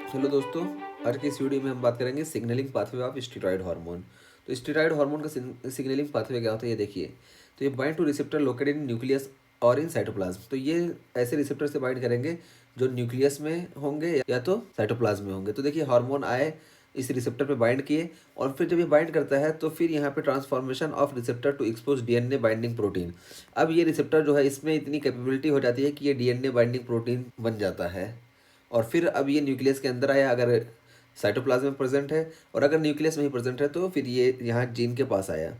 Hello दोस्तों, आज की इस वीडियो में हम बात करेंगे signalling pathway of steroid hormone. तो स्टेरॉयड हार्मोन का सिग्नलिंग पाथवे क्या होता है ये देखिए। तो ये bind two receptor located in nucleus और इन साइटोप्लाज्म। तो ये ऐसे रिसेप्टर से बाइंड करेंगे जो न्यूक्लियस में होंगे या तो साइटोप्लाज्म में होंगे। तो देखिए हार्मोन आए, इस रिसेप्टर पे बाइंड किए और फिर जब ये बाइंड करता है तो फिर यहाँ पे transformation of receptor to expose DNA binding protein. अब ये रिसेप्टर जो है इसमें इतनी कैपेबिलिटी हो जाती है कि ये डीएनए बाइंडिंग प्रोटीन बन जाता है। और फिर अब ये न्यूक्लियस के अंदर आया, अगर साइटोप्लाज्म में प्रेजेंट है, और अगर न्यूक्लियस में ही प्रेजेंट है तो फिर ये यहाँ जीन के पास आया।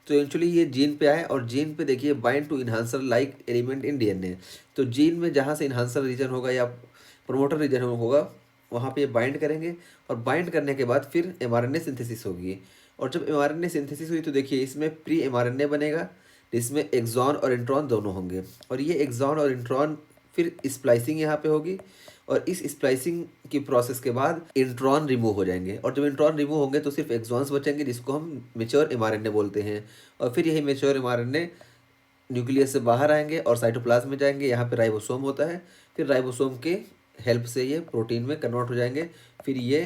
तो एक्चुअली ये जीन पे आए और जीन पे देखिए bind to enhancer like element in DNA. तो जीन में जहाँ से इन्हांसर रीजन होगा या प्रोमोटर रीजन होगा वहाँ पे बाइंड करेंगे, और बाइंड करने के बाद फिर एमआरएनए सिंथेसिस होगी। और जब एमआरएनए सिंथेसिस हुई तो देखिए इसमें प्री एमआरएनए बनेगा जिसमें एक्सॉन और इंट्रॉन दोनों होंगे, और ये एक्सॉन और इंट्रॉन फिर स्प्लाइसिंग यहाँ पे होगी, और इस स्प्लाइसिंग की प्रोसेस के बाद इंट्रॉन रिमूव हो जाएंगे। और जब इंट्रॉन रिमूव होंगे तो सिर्फ एक्सॉन्स बचेंगे जिसको हम मेच्योर एमआरएनए बोलते हैं। और फिर यही मेच्योर एमआरएनए न्यूक्लियस से बाहर आएंगे और साइटोप्लाज्म में जाएंगे, यहाँ पे राइबोसोम होता है। फिर राइबोसोम के हेल्प से ये प्रोटीन में कन्वर्ट हो जाएंगे। फिर ये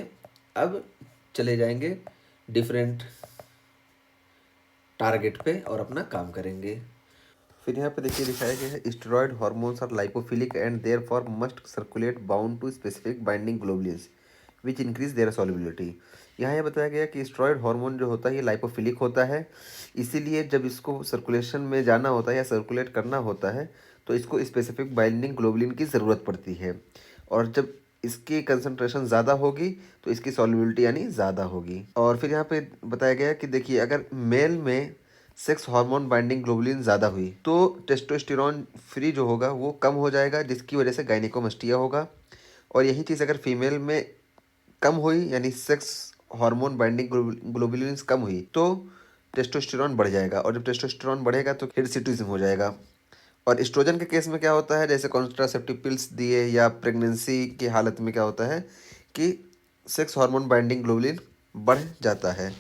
अब चले जाएंगे डिफरेंट टारगेट पे और अपना काम करेंगे। फिर यहाँ पे देखिए दिखाया गया है steroid hormones are lipophilic and therefore must circulate bound to specific binding globulins which increase their solubility. यहाँ ये बताया गया कि स्टेरॉयड हार्मोन जो होता है ये लाइपोफिलिक होता है, इसीलिए जब इसको सर्कुलेशन में जाना होता है या सर्कुलेट करना होता है तो इसको स्पेसिफिक बाइंडिंग ग्लोबुलिन की ज़रूरत पड़ती है। और जब इसकी कंसंट्रेशन ज़्यादा होगी तो इसकी सॉल्युबिलिटी यानी ज़्यादा होगी। और फिर यहाँ पे बताया गया कि देखिए अगर मेल में सेक्स हार्मोन बाइंडिंग ग्लोबुलिन ज़्यादा हुई तो टेस्टोस्टेरॉन फ्री जो होगा वो कम हो जाएगा, जिसकी वजह से गायनिकोमस्टिया होगा। और यही चीज़ अगर फीमेल में कम हुई यानी सेक्स हार्मोन बाइंडिंग ग्लोबुलिन्स कम हुई तो टेस्टोस्टेरॉन बढ़ जाएगा, और जब टेस्टोस्टेरॉन बढ़ेगा तो हिरसिटिज्म हो जाएगा। और एस्ट्रोजन के केस में क्या होता है, जैसे कॉन्ट्रासेप्टिव पिल्स दिए या प्रेगनेंसी की हालत में क्या होता है कि सेक्स हार्मोन बाइंडिंग ग्लोबुलिन बढ़ जाता है।